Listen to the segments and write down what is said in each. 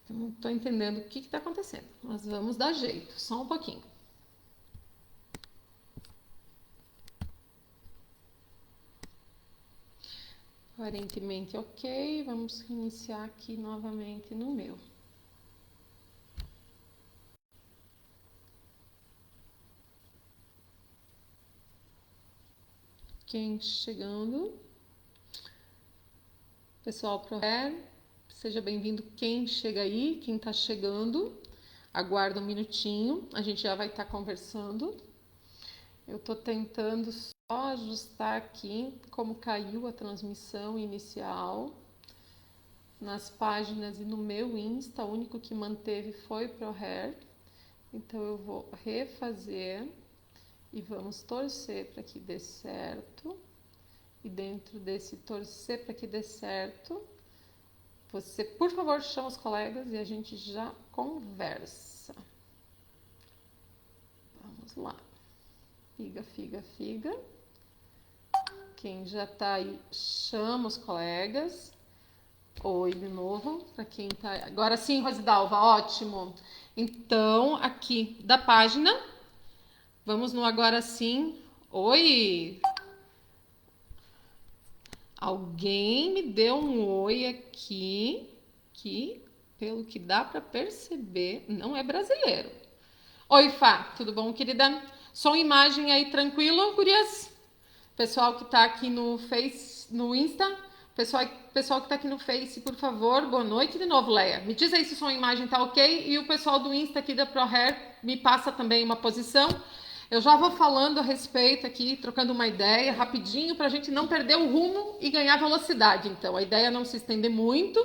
Não estou entendendo o que está acontecendo, mas vamos dar jeito, só um pouquinho. Aparentemente ok, vamos iniciar aqui novamente no meu. Quem chegando? Pessoal ProHair, seja bem-vindo quem chega aí, quem está chegando. Aguarda um minutinho, a gente já vai estar conversando. Eu estou tentando só ajustar aqui como caiu a transmissão inicial nas páginas e no meu Insta. O único que manteve foi ProHair. Então eu vou refazer e vamos torcer para que dê certo. E dentro desse torcer para que dê certo, você, por favor, chama os colegas e a gente já conversa. Vamos lá. Figa. Quem já tá aí, chama os colegas. Oi de novo, para quem tá... Agora sim, Rosidalva, ótimo. Então, aqui da página, vamos no agora sim. Oi! Alguém me deu um oi aqui, que, pelo que dá para perceber, não é brasileiro. Oi, Fá, tudo bom, querida? Som e imagem aí, tranquilo, gurias? Pessoal que tá aqui no Face, no Insta, pessoal que tá aqui no Face, por favor, boa noite de novo, Leia. Me diz aí se o som e imagem tá ok, e o pessoal do Insta aqui da ProHair me passa também uma posição. Eu já vou falando a respeito aqui, trocando uma ideia rapidinho, para a gente não perder o rumo e ganhar velocidade. Então, a ideia é não se estender muito,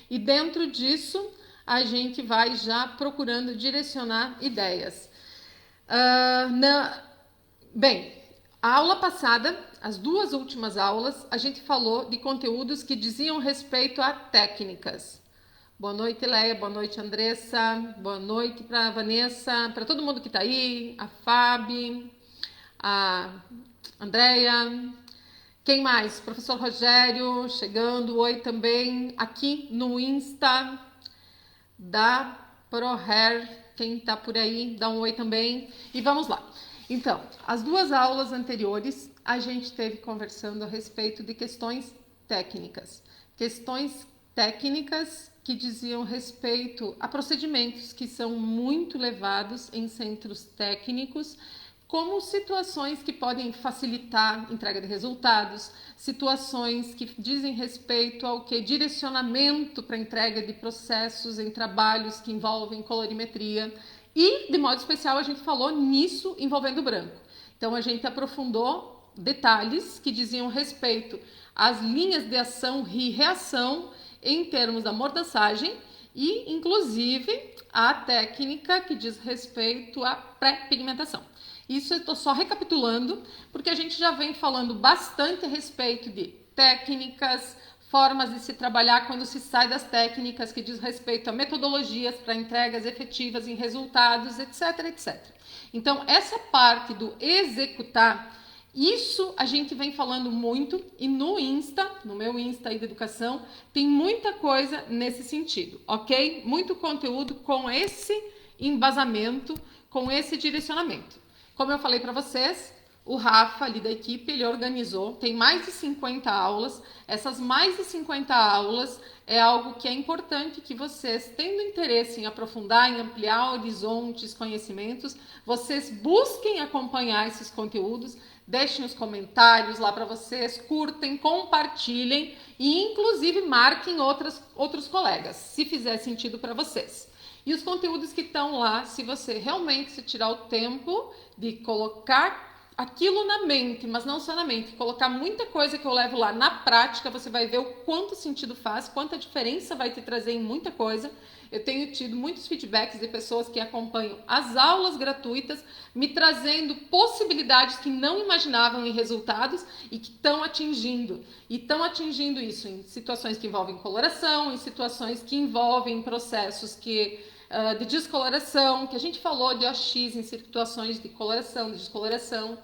e dentro disso, a gente vai já procurando direcionar ideias. Bem, a aula passada, as duas últimas aulas, a gente falou de conteúdos que diziam respeito a técnicas. Boa noite, Leia. Boa noite, Andressa. Boa noite para Vanessa, para todo mundo que está aí, a Fábio, a Andréia. Quem mais? Professor Rogério chegando. Oi também. Aqui no Insta da ProHair. Quem está por aí, dá um oi também. E vamos lá. Então, as duas aulas anteriores, a gente esteve conversando a respeito de questões técnicas. Questões técnicas que diziam respeito a procedimentos que são muito levados em centros técnicos, como situações que podem facilitar a entrega de resultados, situações que dizem respeito ao que direcionamento para entrega de processos em trabalhos que envolvem colorimetria, e de modo especial a gente falou nisso envolvendo o branco. Então a gente aprofundou detalhes que diziam respeito às linhas de ação e reação em termos da mordaçagem e, inclusive, a técnica que diz respeito à pré-pigmentação. Isso eu estou só recapitulando, porque a gente já vem falando bastante a respeito de técnicas, formas de se trabalhar quando se sai das técnicas que diz respeito a metodologias para entregas efetivas em resultados, etc, etc. Então, essa parte do executar, isso a gente vem falando muito, e no Insta, no meu Insta aí de educação, tem muita coisa nesse sentido, ok? Muito conteúdo com esse embasamento, com esse direcionamento. Como eu falei para vocês, o Rafa ali da equipe, ele organizou, tem mais de 50 aulas. Essas mais de 50 aulas é algo que é importante que vocês, tendo interesse em aprofundar, em ampliar horizontes, conhecimentos, vocês busquem acompanhar esses conteúdos, deixem os comentários lá para vocês, curtem, compartilhem e inclusive marquem outros colegas, se fizer sentido para vocês. E os conteúdos que estão lá, se você realmente se tirar o tempo de colocar aquilo na mente, mas não só na mente, colocar muita coisa que eu levo lá na prática, você vai ver o quanto sentido faz, quanta diferença vai te trazer em muita coisa. Eu tenho tido muitos feedbacks de pessoas que acompanham as aulas gratuitas, me trazendo possibilidades que não imaginavam em resultados e que estão atingindo. E estão atingindo isso em situações que envolvem coloração, em situações que envolvem processos de descoloração, que a gente falou de OX em situações de coloração, de descoloração.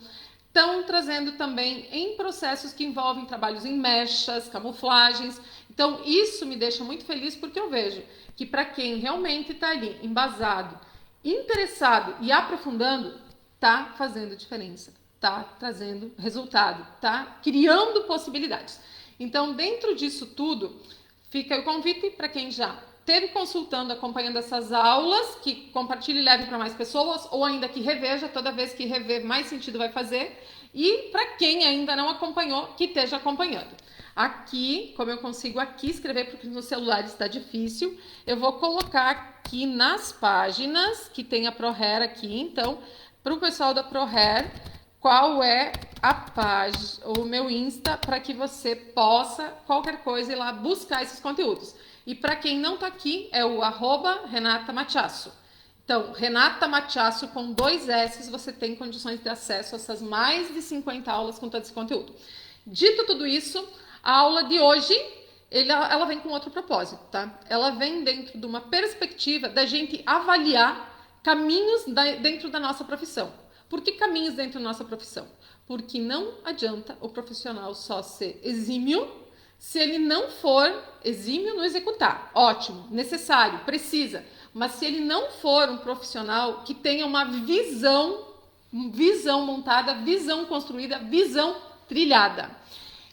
Estão trazendo também em processos que envolvem trabalhos em mechas, camuflagens. Então, isso me deixa muito feliz porque eu vejo que para quem realmente está ali embasado, interessado e aprofundando, está fazendo diferença, está trazendo resultado, está criando possibilidades. Então, dentro disso tudo, fica o convite para quem já esteve consultando, acompanhando essas aulas, que compartilhe e leve para mais pessoas, ou ainda que reveja, toda vez que rever, mais sentido vai fazer. E para quem ainda não acompanhou, que esteja acompanhando. Aqui, como eu consigo aqui escrever, porque no celular está difícil, eu vou colocar aqui nas páginas, que tem a ProHair aqui, então, para o pessoal da ProHair, qual é a página, o meu Insta, para que você possa, qualquer coisa, ir lá buscar esses conteúdos. E para quem não está aqui, é o @RenataMachasso. Então, Renata Machasso com 2 S, você tem condições de acesso a essas mais de 50 aulas com todo esse conteúdo. Dito tudo isso, a aula de hoje, ela vem com outro propósito, tá? Ela vem dentro de uma perspectiva da gente avaliar caminhos dentro da nossa profissão. Por que caminhos dentro da nossa profissão? Porque não adianta o profissional só ser exímio se ele não for exímio no executar. Ótimo, necessário, precisa. Mas se ele não for um profissional que tenha uma visão montada, visão construída, visão trilhada.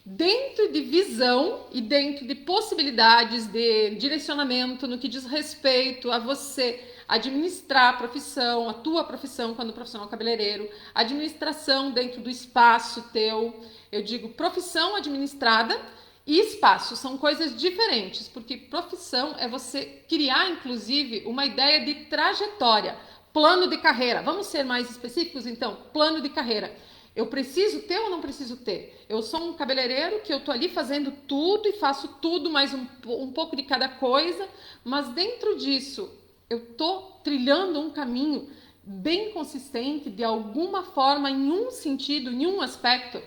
Dentro de visão e dentro de possibilidades de direcionamento no que diz respeito a você administrar a profissão, a tua profissão quando profissional cabeleireiro, administração dentro do espaço teu, eu digo profissão administrada e espaço, são coisas diferentes, porque profissão é você criar, inclusive, uma ideia de trajetória, plano de carreira. Vamos ser mais específicos, então? Plano de carreira. Eu preciso ter ou não preciso ter? Eu sou um cabeleireiro que eu tô ali fazendo tudo e faço tudo, mais um pouco de cada coisa, mas dentro disso, eu tô trilhando um caminho bem consistente, de alguma forma, em um sentido, em um aspecto.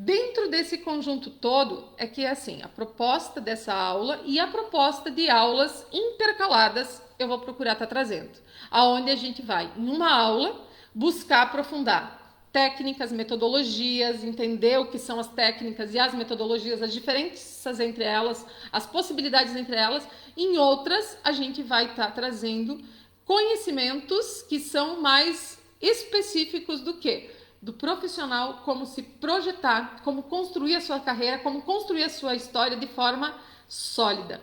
Dentro desse conjunto todo, é que é assim, a proposta dessa aula e a proposta de aulas intercaladas eu vou procurar estar trazendo. Aonde a gente vai, em uma aula, buscar aprofundar técnicas, metodologias, entender o que são as técnicas e as metodologias, as diferenças entre elas, as possibilidades entre elas. Em outras, a gente vai estar trazendo conhecimentos que são mais específicos do que? Do profissional, como se projetar, como construir a sua carreira, como construir a sua história de forma sólida.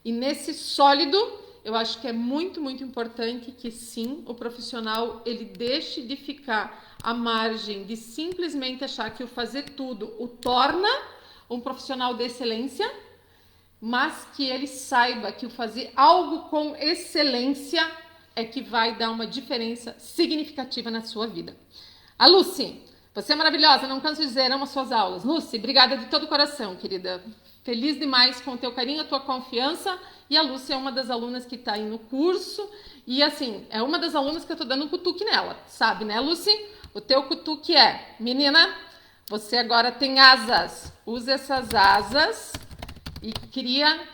E nesse sólido, eu acho que é muito, muito importante que sim, o profissional ele deixe de ficar à margem de simplesmente achar que o fazer tudo o torna um profissional de excelência, mas que ele saiba que o fazer algo com excelência é que vai dar uma diferença significativa na sua vida. A Lucy, você é maravilhosa, não canso de dizer, amo as suas aulas. Lucy, obrigada de todo o coração, querida. Feliz demais com o teu carinho, a tua confiança. E a Lucy é uma das alunas que está aí no curso. E assim, é uma das alunas que eu tô dando um cutuque nela, sabe, né, Lucy? O teu cutuque é, menina, você agora tem asas. Use essas asas e cria,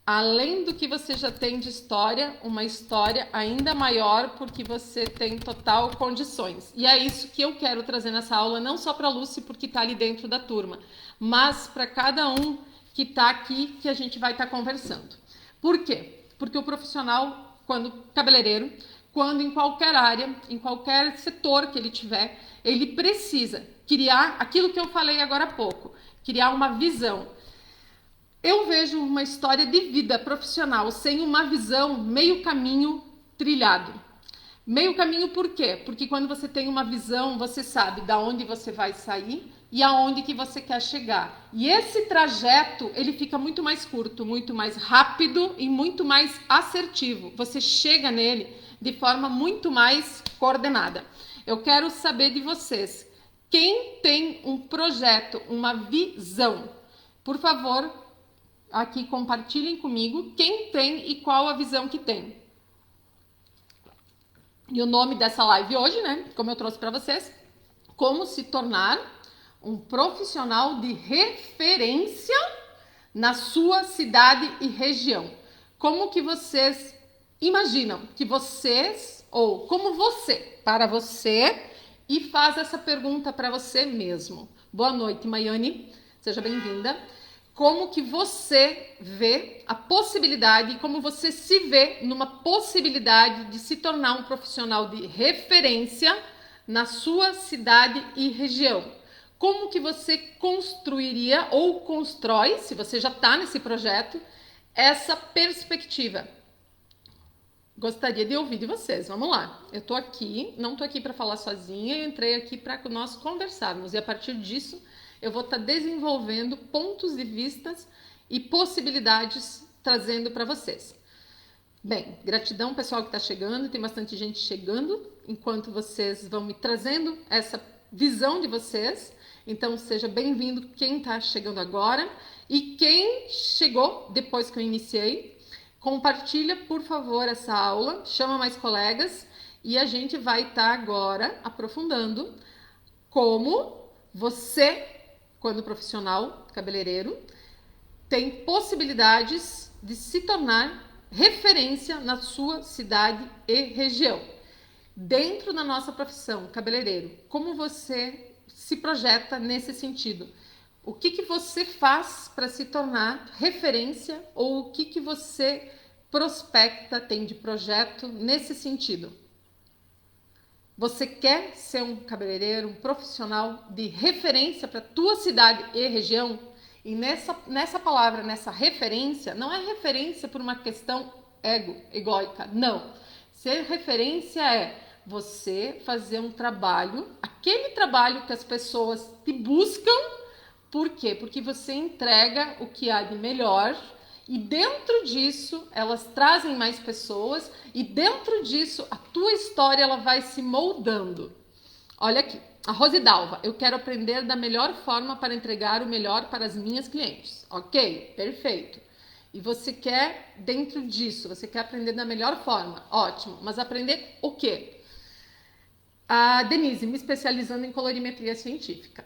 além do que você já tem de história, uma história ainda maior, porque você tem total condições. E é isso que eu quero trazer nessa aula, não só para a Lucy, porque está ali dentro da turma, mas para cada um que está aqui, que a gente vai estar conversando. Por quê? Porque o profissional, quando cabeleireiro, quando em qualquer área, em qualquer setor que ele tiver, ele precisa criar aquilo que eu falei agora há pouco, criar uma visão. Eu vejo uma história de vida profissional sem uma visão, meio caminho trilhado. Meio caminho por quê? Porque quando você tem uma visão, você sabe da onde você vai sair e aonde que você quer chegar. E esse trajeto, ele fica muito mais curto, muito mais rápido e muito mais assertivo. Você chega nele de forma muito mais coordenada. Eu quero saber de vocês, quem tem um projeto, uma visão? Por favor, aqui compartilhem comigo quem tem e qual a visão que tem. E o nome dessa live hoje, né, como eu trouxe para vocês, como se tornar um profissional de referência na sua cidade e região. Como que vocês imaginam que vocês, ou como você, para você, e faz essa pergunta para você mesmo. Boa noite, Maiane, seja bem-vinda. como que você vê a possibilidade, como você se vê numa possibilidade de se tornar um profissional de referência na sua cidade e região. Como que você construiria ou constrói, se você já está nesse projeto, essa perspectiva? Gostaria de ouvir de vocês. Vamos lá. Eu tô aqui, não tô aqui para falar sozinha, eu entrei aqui para nós conversarmos e a partir disso eu vou estar desenvolvendo pontos de vistas e possibilidades trazendo para vocês. Bem, gratidão pessoal que está chegando, tem bastante gente chegando, enquanto vocês vão me trazendo essa visão de vocês. Então seja bem-vindo quem está chegando agora e quem chegou depois que eu iniciei. Compartilha, por favor, essa aula, chama mais colegas e a gente vai estar agora aprofundando como você, quando profissional cabeleireiro, tem possibilidades de se tornar referência na sua cidade e região. Dentro da nossa profissão, cabeleireiro, como você se projeta nesse sentido? O que você faz para se tornar referência ou o que você prospecta, tem de projeto nesse sentido? Você quer ser um cabeleireiro, um profissional de referência para a tua cidade e região? E nessa palavra, nessa referência, não é referência por uma questão egóica, não. Ser referência é você fazer um trabalho, aquele trabalho que as pessoas te buscam. Por quê? Porque você entrega o que há de melhor e dentro disso elas trazem mais pessoas e dentro disso a tua história ela vai se moldando. Olha aqui, a Rosidalva, eu quero aprender da melhor forma para entregar o melhor para as minhas clientes. Ok, perfeito. E você quer dentro disso, você quer aprender da melhor forma, ótimo, mas aprender o quê? A Denise, me especializando em colorimetria científica.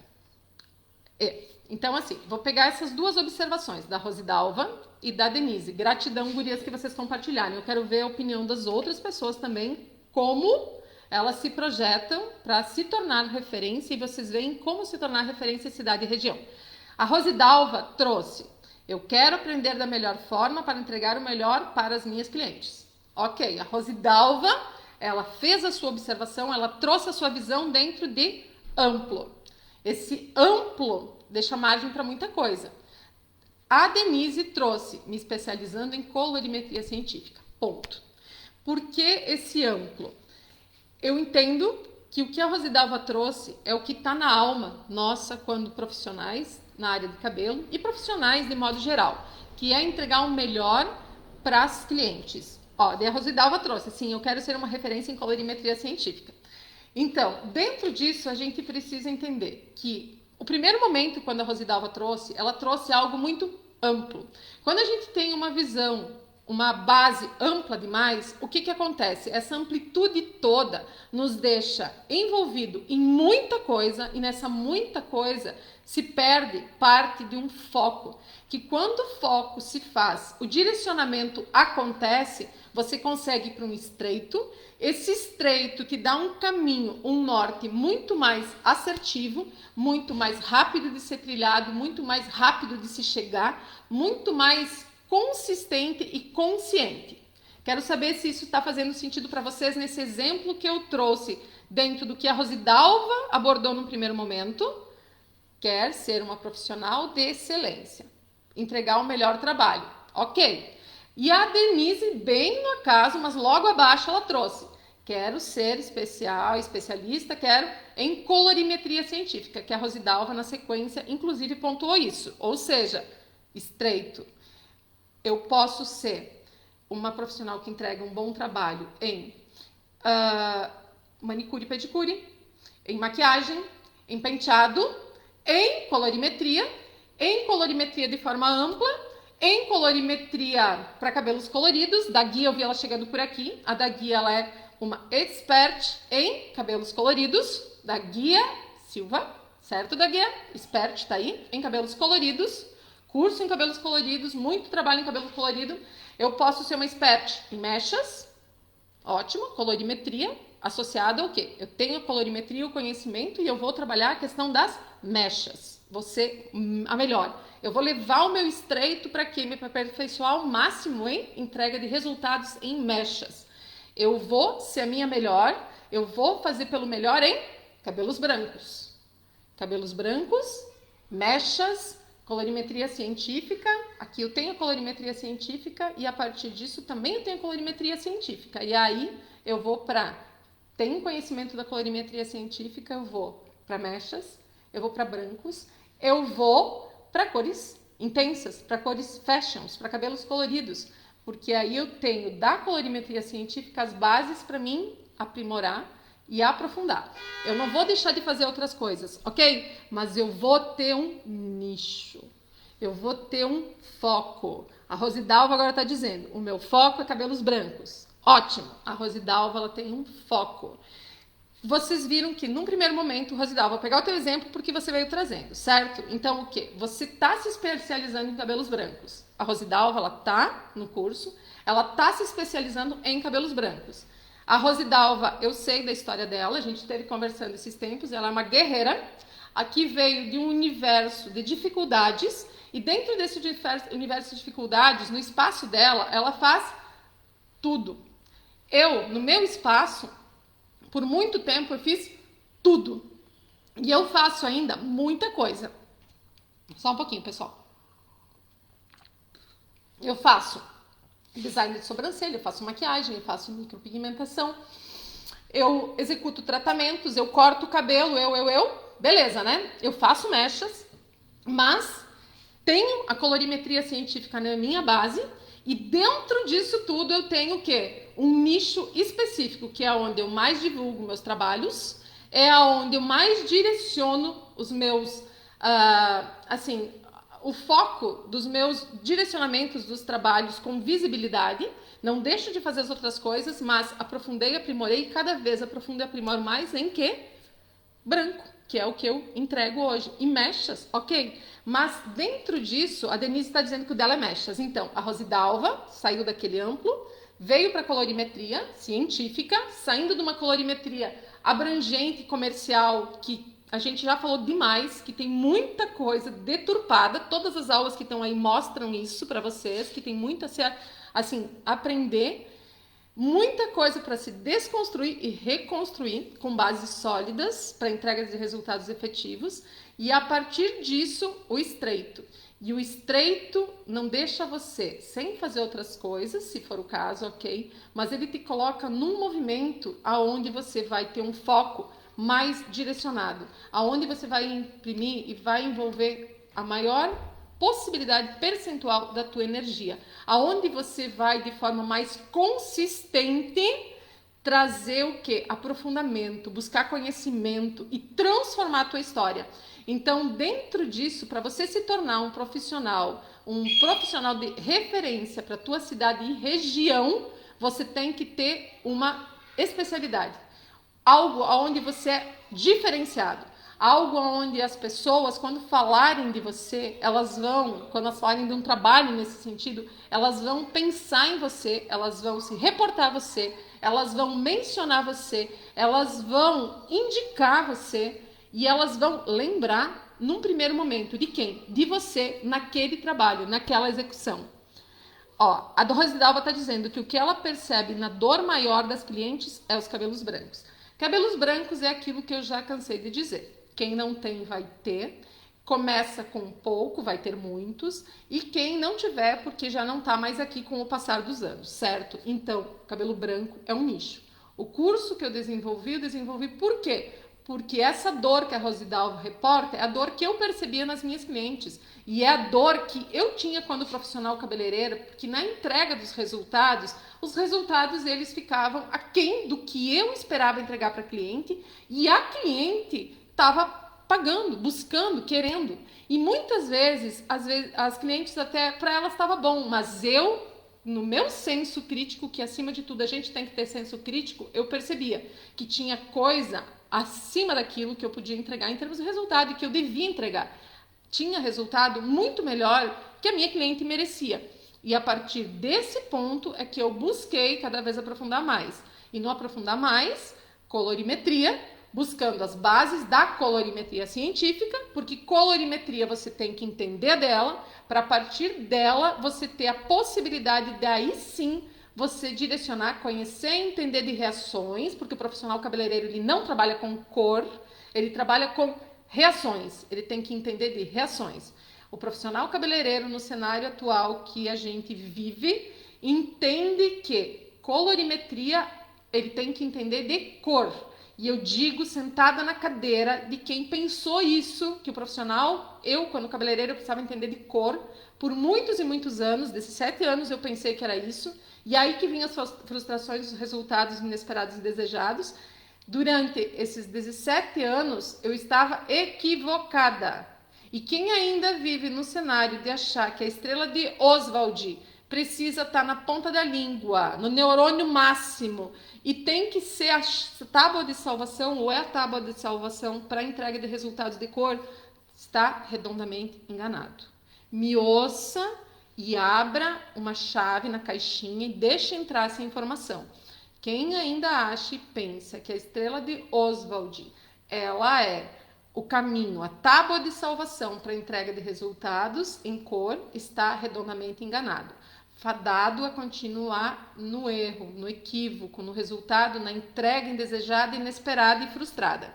Então, assim, vou pegar essas duas observações, da Rosidalva e da Denise. Gratidão, gurias, que vocês compartilharem. Eu quero ver a opinião das outras pessoas também, como elas se projetam para se tornar referência, e vocês veem como se tornar referência em cidade e região. A Rosidalva trouxe, eu quero aprender da melhor forma para entregar o melhor para as minhas clientes. Ok, a Rosidalva, ela fez a sua observação, ela trouxe a sua visão dentro de amplo. Esse amplo deixa margem para muita coisa. A Denise trouxe, me especializando em colorimetria científica. Ponto. Por que esse amplo? Eu entendo que o que a Rosidalva trouxe é o que está na alma nossa quando profissionais na área de cabelo e profissionais de modo geral, que é entregar o melhor para as clientes. Ó, daí a Rosidalva trouxe, assim, eu quero ser uma referência em colorimetria científica. Então, dentro disso, a gente precisa entender que o primeiro momento, quando a Rosidalva trouxe, ela trouxe algo muito amplo. Quando a gente tem uma visão, uma base ampla demais, o que acontece? Essa amplitude toda nos deixa envolvido em muita coisa e nessa muita coisa se perde parte de um foco. Que quando o foco se faz, o direcionamento acontece, você consegue ir para um estreito. Esse estreito te dá um caminho, um norte muito mais assertivo, muito mais rápido de ser trilhado, muito mais rápido de se chegar, muito mais consistente e consciente. Quero saber se isso está fazendo sentido para vocês nesse exemplo que eu trouxe dentro do que a Rosidalva abordou no primeiro momento. Quer ser uma profissional de excelência, entregar o melhor trabalho. Ok. E a Denise, bem no acaso, mas logo abaixo ela trouxe. Quero ser especialista, quero em colorimetria científica, que a Rosidalva na sequência inclusive pontuou isso. Ou seja, estreito. Eu posso ser uma profissional que entrega um bom trabalho em manicure e pedicure, em maquiagem, em penteado, em colorimetria de forma ampla, em colorimetria para cabelos coloridos. Da Guia, eu vi ela chegando por aqui. A da Guia, ela é uma expert em cabelos coloridos. Da Guia Silva, certo, da Guia? Expert, tá aí, em cabelos coloridos. Curso em cabelos coloridos, muito trabalho em cabelo colorido. Eu posso ser uma expert em mechas, ótimo, colorimetria, associada ao quê? Eu tenho a colorimetria, o conhecimento, e eu vou trabalhar a questão das mechas. Você a melhor. Eu vou levar o meu estreito para quê? Para aperfeiçoar ao máximo em entrega de resultados em mechas. Eu vou ser a minha melhor, eu vou fazer pelo melhor em cabelos brancos. Cabelos brancos, mechas, colorimetria científica. Aqui eu tenho a colorimetria científica e a partir disso também eu tenho a colorimetria científica. E aí eu vou para... Tenho conhecimento da colorimetria científica, eu vou para mechas, eu vou para brancos, eu vou para cores intensas, para cores fashions, para cabelos coloridos. Porque aí eu tenho da colorimetria científica as bases para mim aprimorar e aprofundar. Eu não vou deixar de fazer outras coisas, ok? Mas eu vou ter um nicho. Eu vou ter um foco. A Rosidalva agora está dizendo, o meu foco é cabelos brancos. Ótimo, a Rosidalva ela tem um foco. Vocês viram que, num primeiro momento, Rosidalva, vou pegar o teu exemplo porque você veio trazendo, certo? Então, o quê? Você está se especializando em cabelos brancos. A Rosidalva, ela está no curso, ela está se especializando em cabelos brancos. A Rosidalva, eu sei da história dela, a gente esteve conversando esses tempos, ela é uma guerreira, aqui veio de um universo de dificuldades, e dentro desse universo de dificuldades, no espaço dela, ela faz tudo. Eu, no meu espaço, por muito tempo eu fiz tudo. E eu faço ainda muita coisa. Só um pouquinho, pessoal. Eu faço design de sobrancelha, eu faço maquiagem, eu faço micropigmentação, eu executo tratamentos, eu corto o cabelo, beleza, né? Eu faço mechas, mas tenho a colorimetria científica na minha base e dentro disso tudo eu tenho o quê? Um nicho específico, que é onde eu mais divulgo meus trabalhos, é onde eu mais direciono os meus, o foco dos meus direcionamentos dos trabalhos com visibilidade. Não deixo de fazer as outras coisas, mas aprofundei, aprimorei, e cada vez aprofundo e aprimoro mais em quê? Branco, que é o que eu entrego hoje. E mechas, ok? Mas dentro disso, a Denise está dizendo que o dela é mechas. Então, a Rosidalva saiu daquele amplo, veio para a colorimetria científica, saindo de uma colorimetria abrangente, comercial, que a gente já falou demais, que tem muita coisa deturpada. Todas as aulas que estão aí mostram isso para vocês, que tem muito a se, aprender. Muita coisa para se desconstruir e reconstruir com bases sólidas para entrega de resultados efetivos. E a partir disso, o estreito. E o estreito não deixa você sem fazer outras coisas, se for o caso, ok? Mas ele te coloca num movimento aonde você vai ter um foco mais direcionado, aonde você vai imprimir e vai envolver a maior possibilidade percentual da tua energia, aonde você vai de forma mais consistente trazer o que? Aprofundamento, buscar conhecimento e transformar a tua história. Então, dentro disso, para você se tornar um profissional de referência para a tua cidade e região, você tem que ter uma especialidade. Algo onde você é diferenciado. Algo onde as pessoas, quando falarem de você, quando elas falarem de um trabalho nesse sentido, elas vão pensar em você, elas vão se reportar a você, elas vão mencionar você, elas vão indicar você e elas vão lembrar, num primeiro momento, de quem? De você naquele trabalho, naquela execução. Ó, a Rosidalva está dizendo que o que ela percebe na dor maior das clientes é os cabelos brancos. Cabelos brancos é aquilo que eu já cansei de dizer. Quem não tem vai ter, começa com pouco, vai ter muitos, e quem não tiver, porque já não está mais aqui com o passar dos anos, certo? Então, cabelo branco é um nicho. O curso que eu desenvolvi por quê? Porque essa dor que a Rosidalva reporta é a dor que eu percebia nas minhas clientes. E é a dor que eu tinha quando profissional cabeleireira, porque na entrega dos resultados, os resultados eles ficavam aquém do que eu esperava entregar para a cliente, e a cliente estava pagando, buscando, querendo. E muitas vezes, as clientes até, para elas estava bom, mas eu, no meu senso crítico, que acima de tudo a gente tem que ter senso crítico, eu percebia que tinha coisa acima daquilo que eu podia entregar em termos de resultado e que eu devia entregar. Tinha resultado muito melhor que a minha cliente merecia. E a partir desse ponto é que eu busquei cada vez aprofundar mais. E no aprofundar mais, colorimetria, buscando as bases da colorimetria científica, porque colorimetria você tem que entender dela, para a partir dela você ter a possibilidade de aí sim você direcionar, conhecer e entender de reações, porque o profissional cabeleireiro ele não trabalha com cor, ele trabalha com reações, ele tem que entender de reações. O profissional cabeleireiro no cenário atual que a gente vive entende que colorimetria ele tem que entender de cor. E eu digo sentada na cadeira de quem pensou isso, que o profissional, eu quando cabeleireiro eu precisava entender de cor, por muitos e muitos anos, desses 7 anos eu pensei que era isso, e aí que vinham as frustrações, os resultados inesperados e desejados. Durante esses 17 anos eu estava equivocada. E quem ainda vive no cenário de achar que a estrela de Oswald precisa estar na ponta da língua, no neurônio máximo, e tem que ser a tábua de salvação, ou é a tábua de salvação para a entrega de resultados de cor, está redondamente enganado. Me ouça e abra uma chave na caixinha e deixe entrar essa informação. Quem ainda acha e pensa que a estrela de Oswald, ela é o caminho, a tábua de salvação para a entrega de resultados em cor, está redondamente enganado. Fadado a continuar no erro, no equívoco, no resultado, na entrega indesejada, inesperada e frustrada.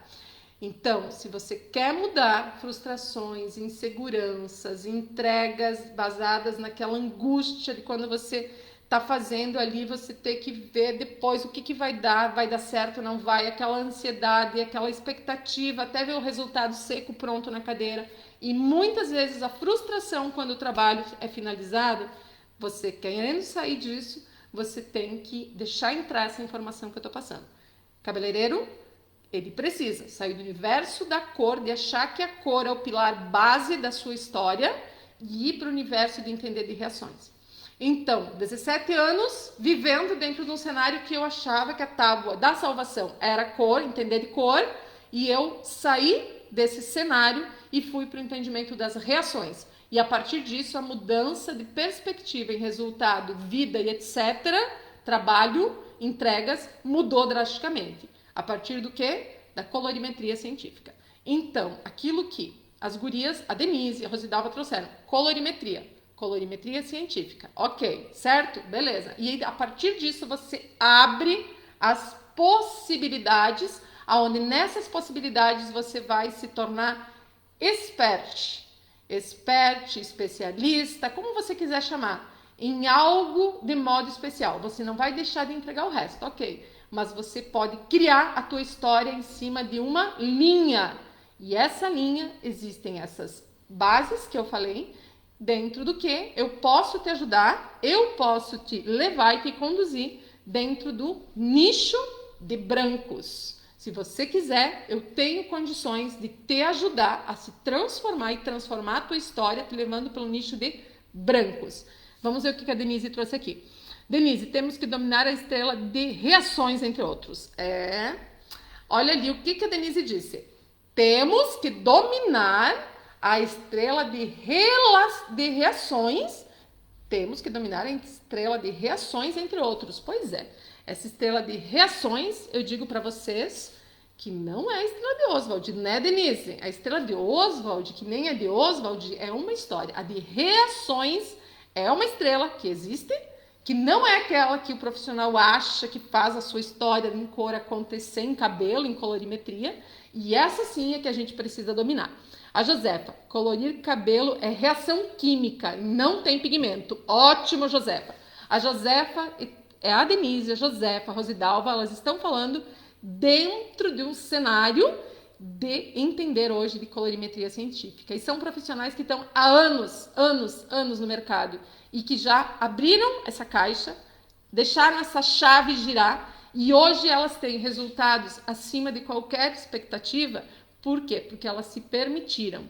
Então, se você quer mudar frustrações, inseguranças, entregas baseadas naquela angústia de quando você está fazendo ali, você ter que ver depois o que vai dar certo, não vai, aquela ansiedade, aquela expectativa, até ver o resultado seco pronto na cadeira. E muitas vezes a frustração quando o trabalho é finalizado, você querendo sair disso, você tem que deixar entrar essa informação que eu estou passando. Cabeleireiro, ele precisa sair do universo da cor, de achar que a cor é o pilar base da sua história e ir para o universo de entender de reações. Então, 17 anos vivendo dentro de um cenário que eu achava que a tábua da salvação era cor, entender de cor, e eu saí desse cenário e fui para o entendimento das reações. E a partir disso, a mudança de perspectiva em resultado, vida e etc., trabalho, entregas, mudou drasticamente. A partir do quê? Da colorimetria científica. Então, aquilo que as gurias, a Denise e a Rosidalva trouxeram, colorimetria científica. Ok, certo? Beleza. E a partir disso, você abre as possibilidades, aonde nessas possibilidades você vai se tornar especialista, como você quiser chamar, em algo de modo especial. Você não vai deixar de entregar o resto, ok. Mas você pode criar a tua história em cima de uma linha. E essa linha, existem essas bases que eu falei, dentro do que eu posso te ajudar, eu posso te levar e te conduzir dentro do nicho de brancos. Se você quiser, eu tenho condições de te ajudar a se transformar e transformar a tua história, te levando pelo nicho de brancos. Vamos ver o que a Denise trouxe aqui. Denise, temos que dominar a estrela de reações, entre outros. Olha ali o que a Denise disse. Temos que dominar a estrela de reações. Temos que dominar a estrela de reações, entre outros. Pois é, essa estrela de reações, eu digo para vocês que não é a estrela de Oswald, né, Denise? A estrela de Oswald, que nem a de Oswald, é uma história. A de reações é uma estrela que existe, que não é aquela que o profissional acha que faz a sua história em cor acontecer em cabelo, em colorimetria, e essa sim é que a gente precisa dominar. A Josefa, colorir cabelo é reação química, não tem pigmento. Ótimo, Josefa. A Josefa, a Denise, a Josefa, a Rosidalva, elas estão falando dentro de um cenário de entender hoje de colorimetria científica. E são profissionais que estão há anos no mercado e que já abriram essa caixa, deixaram essa chave girar e hoje elas têm resultados acima de qualquer expectativa. Por quê? Porque elas se permitiram.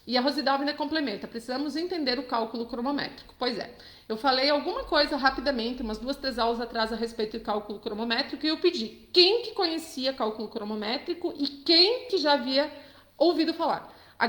E a Rosidalva ainda complementa, precisamos entender o cálculo cromométrico. Pois é, eu falei alguma coisa rapidamente, umas 2, 3 aulas atrás a respeito de cálculo cromométrico e eu pedi quem que conhecia cálculo cromométrico e quem que já havia ouvido falar. A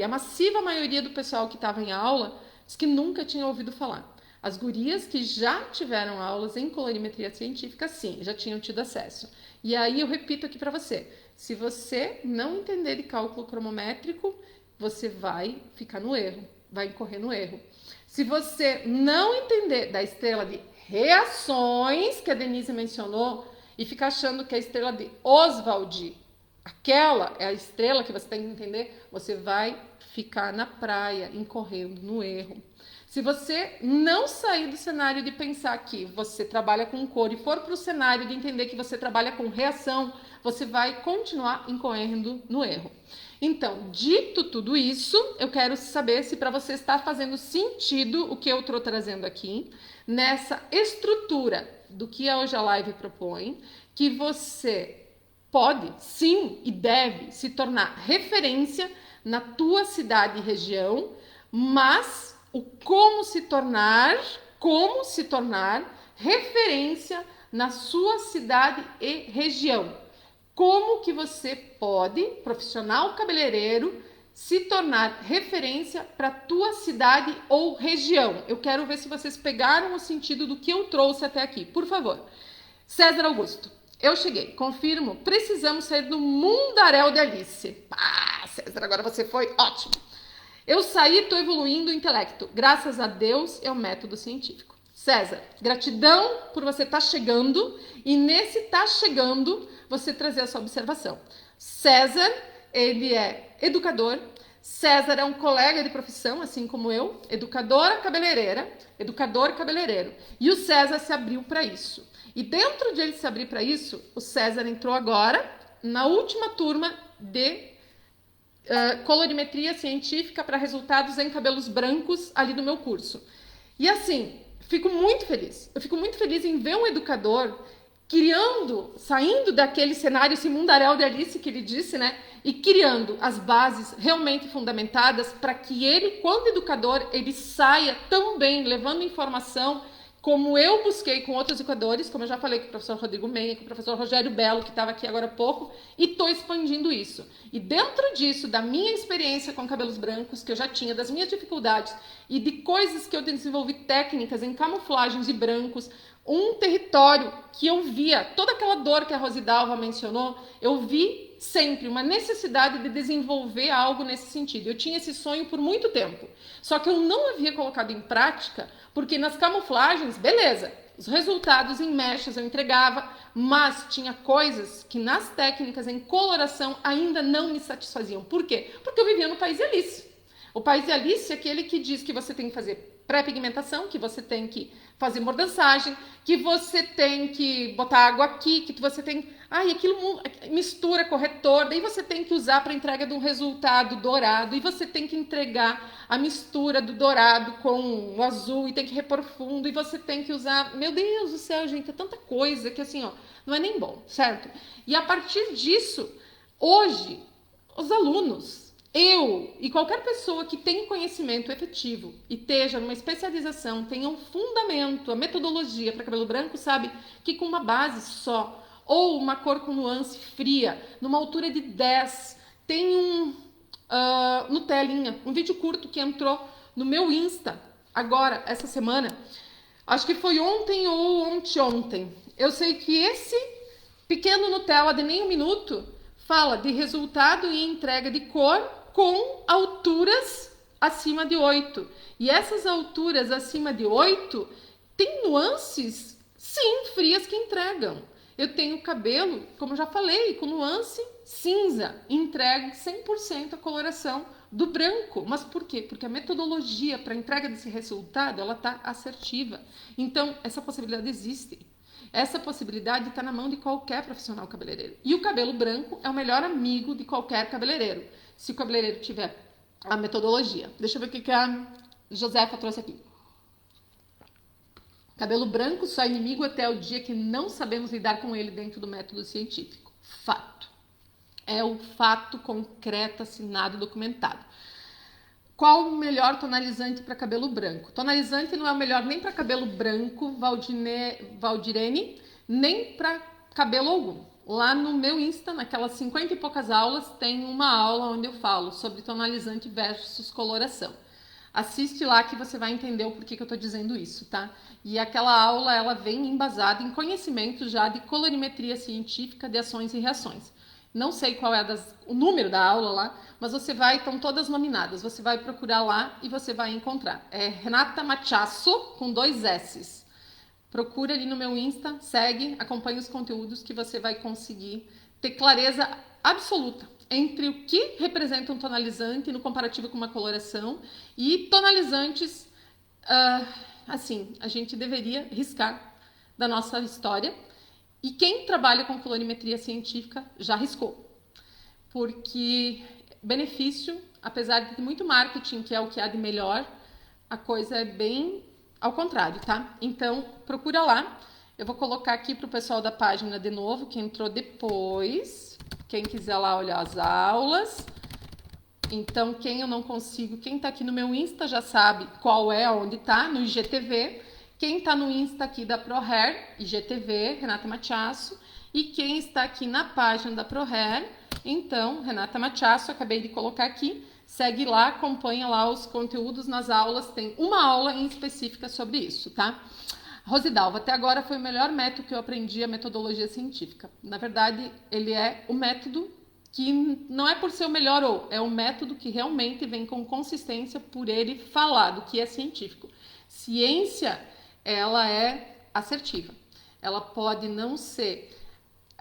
massiva maioria do pessoal que estava em aula disse que nunca tinha ouvido falar. As gurias que já tiveram aulas em colorimetria científica, sim, já tinham tido acesso. E aí eu repito aqui para você, Se você não entender de cálculo cromométrico, você vai ficar no erro, vai incorrer no erro. Se você não entender da estrela de reações, que a Denise mencionou, e ficar achando que a estrela de Oswald, aquela é a estrela que você tem que entender, você vai ficar na praia, incorrendo no erro. Se você não sair do cenário de pensar que você trabalha com cor e for para o cenário de entender que você trabalha com reação, você vai continuar incorrendo no erro. Então, dito tudo isso, eu quero saber se para você está fazendo sentido o que eu estou trazendo aqui, nessa estrutura do que a Hoje a Live propõe, que você pode, sim, e deve se tornar referência na tua cidade e região, mas o como se tornar referência na sua cidade e região. Como que você pode, profissional cabeleireiro, se tornar referência para a tua cidade ou região? Eu quero ver se vocês pegaram o sentido do que eu trouxe até aqui. Por favor. César Augusto, eu cheguei, confirmo, precisamos sair do mundaréu de Alice. Ah, César, agora você foi ótimo. Eu saí, estou evoluindo o intelecto. Graças a Deus é o método científico. César, gratidão por você estar chegando e nesse estar chegando você trazer a sua observação. César, ele é educador. César é um colega de profissão, assim como eu, educadora cabeleireira, educador cabeleireiro. E o César se abriu para isso. E dentro de ele se abrir para isso, o César entrou agora na última turma de colorimetria científica para resultados em cabelos brancos ali do meu curso. E assim, fico muito feliz. Eu fico muito feliz em ver um educador saindo daquele cenário, esse mundaréu de Alice que ele disse, né? E criando as bases realmente fundamentadas para que ele, quando educador, ele saia tão bem, levando informação, como eu busquei com outros educadores, como eu já falei com o professor Rodrigo Menha, com o professor Rogério Belo, que estava aqui agora há pouco, e estou expandindo isso. E dentro disso, da minha experiência com cabelos brancos, que eu já tinha, das minhas dificuldades, e de coisas que eu desenvolvi técnicas em camuflagens de brancos, um território que eu via, toda aquela dor que a Rosidalva mencionou, eu vi sempre uma necessidade de desenvolver algo nesse sentido. Eu tinha esse sonho por muito tempo, só que eu não havia colocado em prática, porque nas camuflagens, beleza, os resultados em mechas eu entregava, mas tinha coisas que nas técnicas em coloração ainda não me satisfaziam. Por quê? Porque eu vivia no país de Alice. O país de Alice é aquele que diz que você tem que fazer pré-pigmentação, que você tem que fazer mordançagem, que você tem que botar água aqui, que você tem... e aquilo mistura corretor, daí você tem que usar para entrega de um resultado dourado, e você tem que entregar a mistura do dourado com o azul, e tem que repor fundo, e você tem que usar... Meu Deus do céu, gente, é tanta coisa que assim, não é nem bom, certo? E a partir disso, hoje, os alunos... Eu e qualquer pessoa que tenha conhecimento efetivo e esteja numa especialização, tenha um fundamento, a metodologia para cabelo branco, sabe que com uma base só, ou uma cor com nuance fria, numa altura de 10, tem no telinha, um vídeo curto que entrou no meu Insta, agora, essa semana, acho que foi ontem ou ontem. Eu sei que esse pequeno Nutella de nem um minuto fala de resultado e entrega de cor com alturas acima de 8. E essas alturas acima de 8 tem nuances, sim, frias que entregam. Eu tenho cabelo, como eu já falei, com nuance cinza. Entrego 100% a coloração do branco. Mas por quê? Porque a metodologia para a entrega desse resultado, ela está assertiva. Então, essa possibilidade existe. Essa possibilidade está na mão de qualquer profissional cabeleireiro. E o cabelo branco é o melhor amigo de qualquer cabeleireiro, se o cabeleireiro tiver a metodologia. Deixa eu ver o que a Josefa trouxe aqui. Cabelo branco só é inimigo até o dia que não sabemos lidar com ele dentro do método científico. Fato. É o fato concreto, assinado, documentado. Qual o melhor tonalizante para cabelo branco? Tonalizante não é o melhor nem para cabelo branco, Valdirene, nem para cabelo algum. Lá no meu Insta, naquelas 50 e poucas aulas, tem uma aula onde eu falo sobre tonalizante versus coloração. Assiste lá que você vai entender o porquê que eu estou dizendo isso, tá? E aquela aula, ela vem embasada em conhecimento já de colorimetria científica de ações e reações. Não sei qual é o número da aula lá, mas você vai, estão todas nominadas. Você vai procurar lá e você vai encontrar. É Renata Machasso, com 2 S's. Procura ali no meu Insta, segue, acompanha os conteúdos que você vai conseguir ter clareza absoluta entre o que representa um tonalizante no comparativo com uma coloração e tonalizantes, assim, a gente deveria riscar da nossa história. E quem trabalha com colorimetria científica já riscou. Porque benefício, apesar de ter muito marketing, que é o que há de melhor, a coisa é bem ao contrário, tá? Então, procura lá. Eu vou colocar aqui para o pessoal da página de novo, que entrou depois. Quem quiser lá olhar as aulas. Então, quem eu não consigo, quem tá aqui no meu Insta já sabe qual é, onde tá, no IGTV. Quem está no Insta aqui da ProHair, IGTV, Renata Machasso, e quem está aqui na página da ProHair, então, Renata Machasso, acabei de colocar aqui, segue lá, acompanha lá os conteúdos nas aulas, tem uma aula em específica sobre isso, tá? Rosidalva, até agora foi o melhor método que eu aprendi, a metodologia científica. Na verdade, ele é o método que não é por ser o melhor ou, é o método que realmente vem com consistência por ele falar do que é científico. Ciência, ela é assertiva. Ela pode não ser...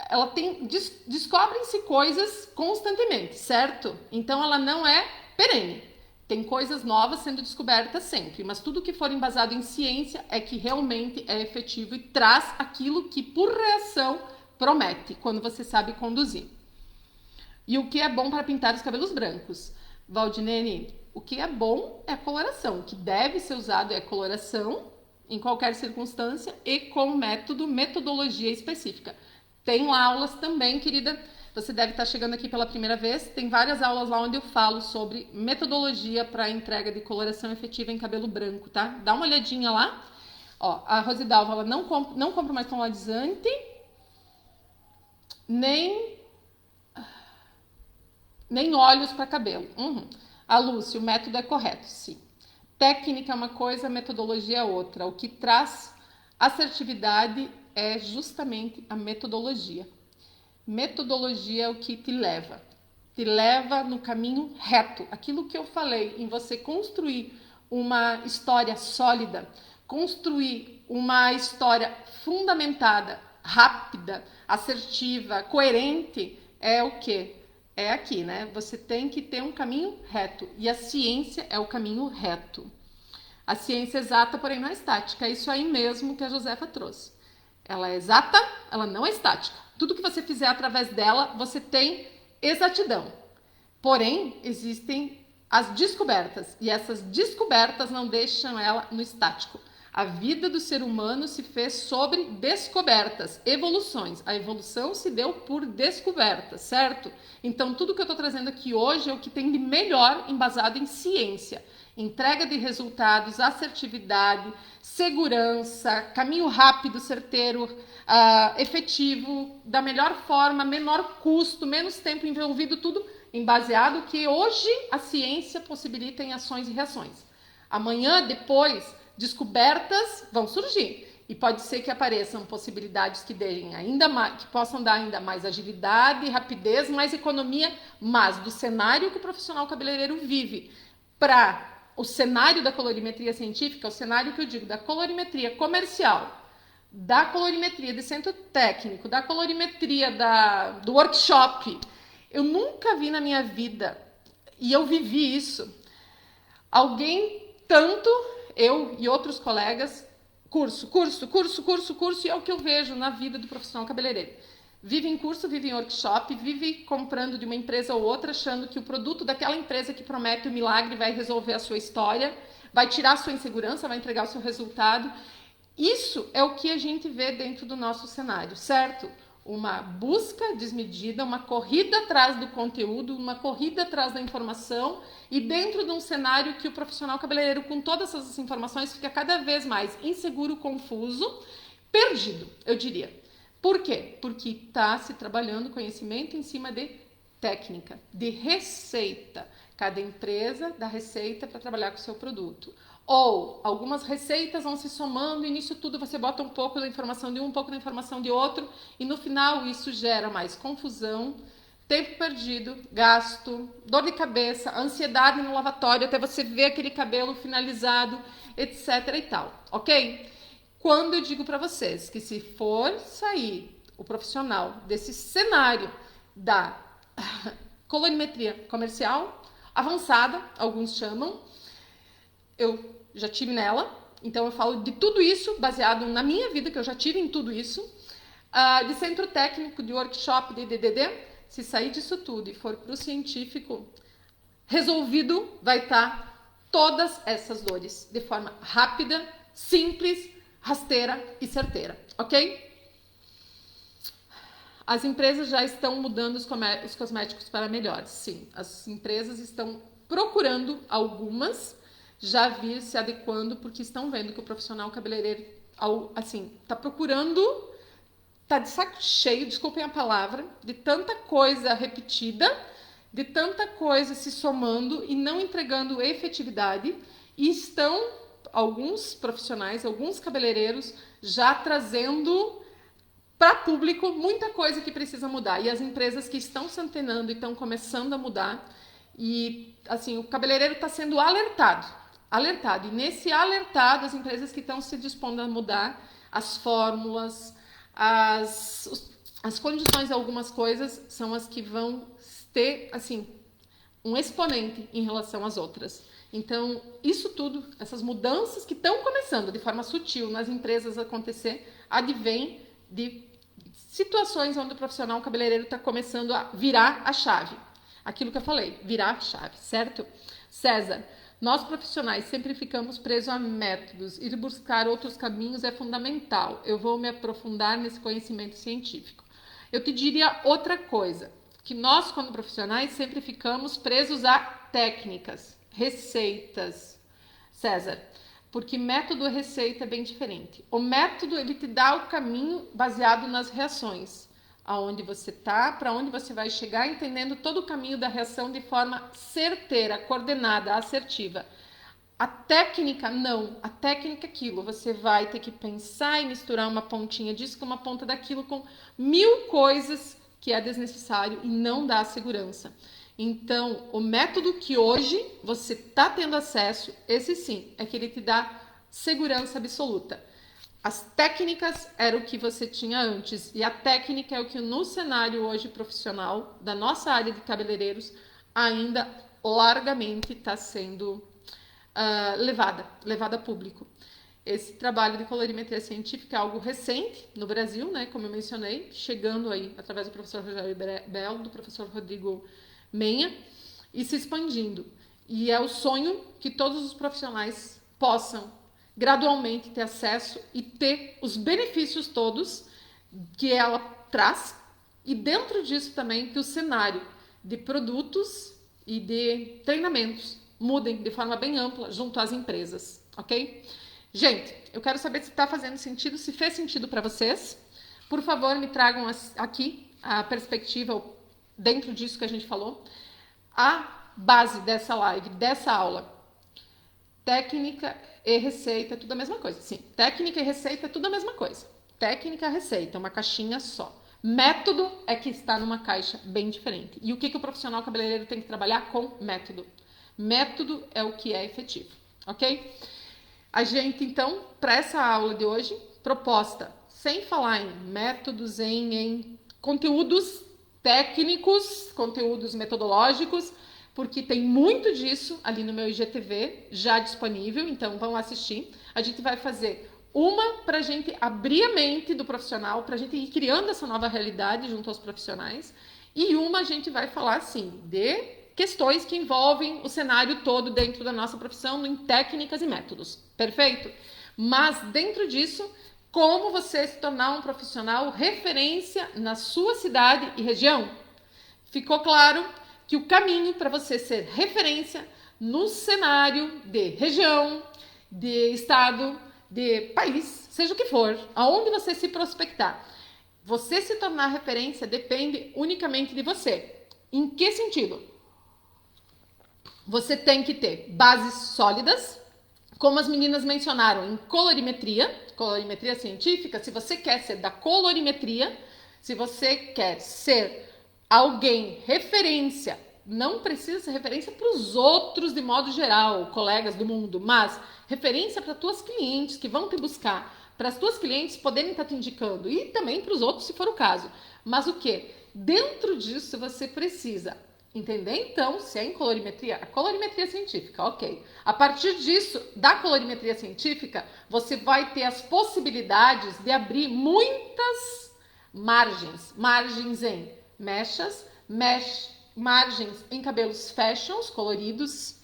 Ela tem... Descobrem-se coisas constantemente, certo? Então, ela não é perene. Tem coisas novas sendo descobertas sempre, mas tudo que for embasado em ciência é que realmente é efetivo e traz aquilo que, por reação, promete, quando você sabe conduzir. E o que é bom para pintar os cabelos brancos? Valdinene, o que é bom é a coloração. O que deve ser usado é a coloração, em qualquer circunstância, e com metodologia específica. Tem lá aulas também, querida. Você deve estar chegando aqui pela primeira vez. Tem várias aulas lá onde eu falo sobre metodologia para entrega de coloração efetiva em cabelo branco, tá? Dá uma olhadinha lá. Ó, a Rosidalva, ela não compra mais tonalizante, nem óleos para cabelo. A Lúcia, o método é correto, sim. Técnica é uma coisa, metodologia é outra. O que traz assertividade é justamente a metodologia. Metodologia é o que te leva no caminho reto. Aquilo que eu falei, em você construir uma história sólida, construir uma história fundamentada, rápida, assertiva, coerente, é o quê? É aqui, né? Você tem que ter um caminho reto. E a ciência é o caminho reto. A ciência exata, porém não é estática. É isso aí mesmo que a Josefa trouxe. Ela é exata, ela não é estática. Tudo que você fizer através dela, você tem exatidão. Porém, existem as descobertas. E essas descobertas não deixam ela no estático. A vida do ser humano se fez sobre descobertas, evoluções. A evolução se deu por descobertas, certo? Então, tudo que eu estou trazendo aqui hoje é o que tem de melhor embasado em ciência. Entrega de resultados, assertividade, segurança, caminho rápido, certeiro, efetivo, da melhor forma, menor custo, menos tempo envolvido, tudo em baseado que hoje a ciência possibilita em ações e reações. Amanhã, depois, descobertas vão surgir e pode ser que apareçam possibilidades que deem ainda mais, que possam dar ainda mais agilidade, rapidez, mais economia, mas do cenário que o profissional cabeleireiro vive para o cenário da colorimetria científica, o cenário que eu digo da colorimetria comercial, da colorimetria de centro técnico, da colorimetria do workshop, eu nunca vi na minha vida, e eu vivi isso, alguém tanto, eu e outros colegas, curso, e é o que eu vejo na vida do profissional cabeleireiro. Vive em curso, vive em workshop, vive comprando de uma empresa ou outra, achando que o produto daquela empresa que promete o milagre vai resolver a sua história, vai tirar a sua insegurança, vai entregar o seu resultado. Isso é o que a gente vê dentro do nosso cenário, certo? Uma busca desmedida, uma corrida atrás do conteúdo, uma corrida atrás da informação e dentro de um cenário que o profissional cabeleireiro, com todas essas informações, fica cada vez mais inseguro, confuso, perdido, eu diria. Por quê? Porque está se trabalhando conhecimento em cima de técnica, de receita. Cada empresa dá receita para trabalhar com o seu produto. Ou algumas receitas vão se somando e nisso tudo você bota um pouco da informação de um pouco da informação de outro e no final isso gera mais confusão, tempo perdido, gasto, dor de cabeça, ansiedade no lavatório até você ver aquele cabelo finalizado, etc e tal, ok? Quando eu digo para vocês que se for sair o profissional desse cenário da colorimetria comercial avançada, alguns chamam, eu já tive nela, então eu falo de tudo isso baseado na minha vida, que eu já tive em tudo isso, de centro técnico, de workshop, de DDD. Se sair disso tudo e for para o científico, resolvido vai estar todas essas dores de forma rápida, simples, rasteira e certeira, ok? As empresas já estão mudando os cosméticos para melhores, sim. As empresas estão procurando algumas já vir se adequando porque estão vendo que o profissional cabeleireiro, assim, tá procurando, tá de saco cheio, desculpem a palavra, de tanta coisa repetida, de tanta coisa se somando e não entregando efetividade, e estão alguns profissionais, alguns cabeleireiros já trazendo para público muita coisa que precisa mudar, e as empresas que estão se antenando e estão começando a mudar, e assim, o cabeleireiro está sendo alertado, e nesse alertado, as empresas que estão se dispondo a mudar as fórmulas, as condições de algumas coisas são as que vão ter, assim, um exponente em relação às outras. Então, isso tudo, essas mudanças que estão começando de forma sutil nas empresas acontecer, advém de situações onde o profissional cabeleireiro está começando a virar a chave. Aquilo que eu falei, virar a chave, certo? César, nós profissionais sempre ficamos presos a métodos. Ir buscar outros caminhos é fundamental. Eu vou me aprofundar nesse conhecimento científico. Eu te diria outra coisa, que nós, como profissionais, sempre ficamos presos a técnicas, receitas. César, porque método e receita é bem diferente. O método, ele te dá o caminho baseado nas reações. Aonde você está, para onde você vai chegar, entendendo todo o caminho da reação de forma certeira, coordenada, assertiva. A técnica, não. A técnica é aquilo. Você vai ter que pensar e misturar uma pontinha disso com uma ponta daquilo, com 1000 coisas que é desnecessário e não dá segurança. Então, o método que hoje você está tendo acesso, esse sim, é que ele te dá segurança absoluta. As técnicas eram o que você tinha antes, e a técnica é o que no cenário hoje profissional da nossa área de cabeleireiros ainda largamente está sendo levada a público. Esse trabalho de colorimetria científica é algo recente no Brasil, né, como eu mencionei, chegando aí através do professor Rogério Belo, do professor Rodrigo Menha, e se expandindo. E é o sonho que todos os profissionais possam gradualmente ter acesso e ter os benefícios todos que ela traz, e dentro disso também que o cenário de produtos e de treinamentos mudem de forma bem ampla junto às empresas, ok? Gente, eu quero saber se está fazendo sentido, se fez sentido para vocês. Por favor, me tragam aqui a perspectiva dentro disso que a gente falou. A base dessa live, dessa aula, técnica e receita, é tudo a mesma coisa. Sim, técnica e receita é tudo a mesma coisa. Técnica e receita, uma caixinha só. Método é que está numa caixa bem diferente. E o que o profissional cabeleireiro tem que trabalhar com método? Método é o que é efetivo, ok? A gente, então, para essa aula de hoje, proposta, sem falar em métodos, em conteúdos técnicos, conteúdos metodológicos, porque tem muito disso ali no meu IGTV já disponível, então vão assistir. A gente vai fazer uma para a gente abrir a mente do profissional, para a gente ir criando essa nova realidade junto aos profissionais, e uma a gente vai falar, assim, de questões que envolvem o cenário todo dentro da nossa profissão, em técnicas e métodos, perfeito? Mas dentro disso, como você se tornar um profissional referência na sua cidade e região? Ficou claro que o caminho para você ser referência no cenário de região, de estado, de país, seja o que for, aonde você se prospectar, você se tornar referência depende unicamente de você. Em que sentido? Você tem que ter bases sólidas, como as meninas mencionaram, em colorimetria científica. Se você quer ser da colorimetria, se você quer ser alguém, referência, não precisa ser referência para os outros de modo geral, colegas do mundo, mas referência para tuas clientes que vão te buscar, para as tuas clientes poderem estar te indicando e também para os outros se for o caso. Mas o que? Dentro disso você precisa entender então se é em colorimetria, a colorimetria científica, ok. A partir disso, da colorimetria científica, você vai ter as possibilidades de abrir muitas margens em mechas, margens em cabelos fashions, coloridos,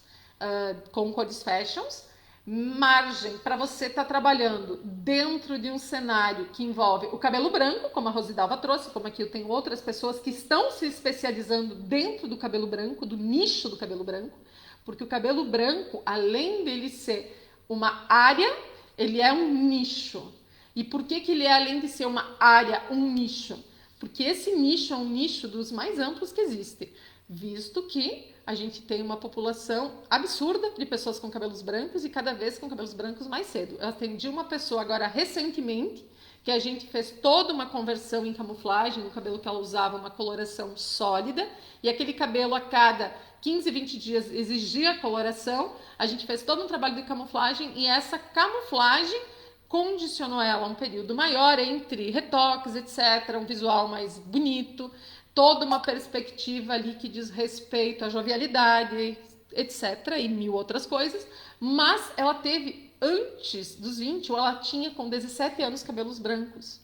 com cores fashions, margem para você estar trabalhando dentro de um cenário que envolve o cabelo branco, como a Rosidalva trouxe, como aqui eu tenho outras pessoas que estão se especializando dentro do cabelo branco, do nicho do cabelo branco, porque o cabelo branco, além dele ser uma área, ele é um nicho. E por que ele é, além de ser uma área, um nicho? Porque esse nicho é um nicho dos mais amplos que existe, visto que a gente tem uma população absurda de pessoas com cabelos brancos e cada vez com cabelos brancos mais cedo. Eu atendi uma pessoa agora recentemente que a gente fez toda uma conversão em camuflagem no cabelo que ela usava, uma coloração sólida, e aquele cabelo a cada 15, 20 dias exigia coloração. A gente fez todo um trabalho de camuflagem e essa camuflagem condicionou ela a um período maior entre retoques, etc., um visual mais bonito, toda uma perspectiva ali que diz respeito à jovialidade, etc., e mil outras coisas, mas ela teve, antes dos 20, ou ela tinha com 17 anos cabelos brancos.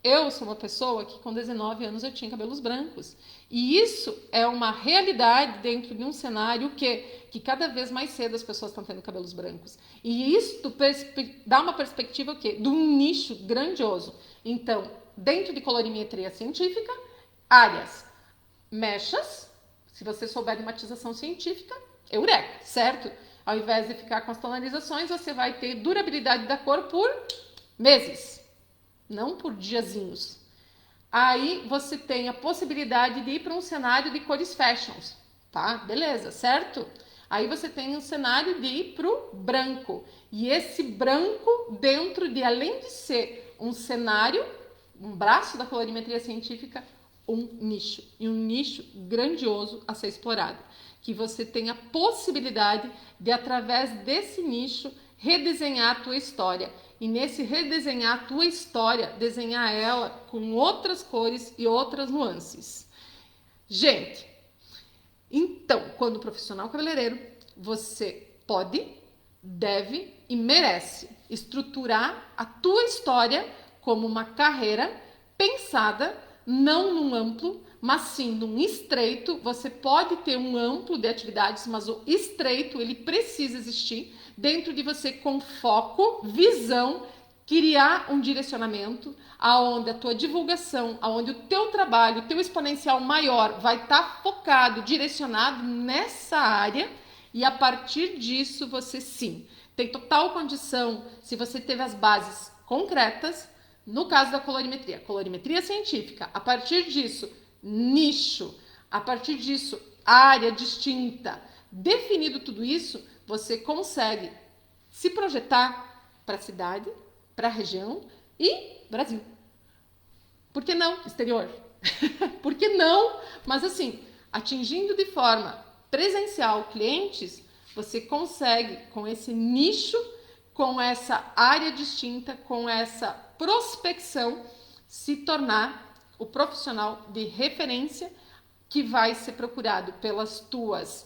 Eu sou uma pessoa que com 19 anos eu tinha cabelos brancos. E isso é uma realidade dentro de um cenário que cada vez mais cedo as pessoas estão tendo cabelos brancos. E isso dá uma perspectiva o quê? De um nicho grandioso. Então, dentro de colorimetria científica, áreas, mechas, se você souber de matização científica, eureka, certo? Ao invés de ficar com as tonalizações, você vai ter durabilidade da cor por meses, não por diazinhos. Aí você tem a possibilidade de ir para um cenário de cores fashions, tá? Beleza, certo? Aí você tem um cenário de ir para o branco. E esse branco, dentro de, além de ser um cenário, um braço da colorimetria científica, um nicho. E um nicho grandioso a ser explorado. Que você tem a possibilidade de, através desse nicho, redesenhar a tua história. E nesse redesenhar a tua história, desenhar ela com outras cores e outras nuances. Gente, então, quando profissional cabeleireiro, você pode, deve e merece estruturar a tua história como uma carreira pensada não num amplo, mas sim num estreito. Você pode ter um amplo de atividades, mas o estreito, ele precisa existir dentro de você com foco, visão, criar um direcionamento aonde a tua divulgação, aonde o teu trabalho, o teu exponencial maior vai estar focado, direcionado nessa área, e a partir disso você sim tem total condição, se você teve as bases concretas, no caso da colorimetria científica, a partir disso, nicho, a partir disso, área distinta, definido tudo isso, você consegue se projetar para a cidade, para a região e Brasil. Por que não exterior? Por que não? Mas assim, atingindo de forma presencial clientes, você consegue com esse nicho, com essa área distinta, com essa prospecção, se tornar o profissional de referência que vai ser procurado pelas tuas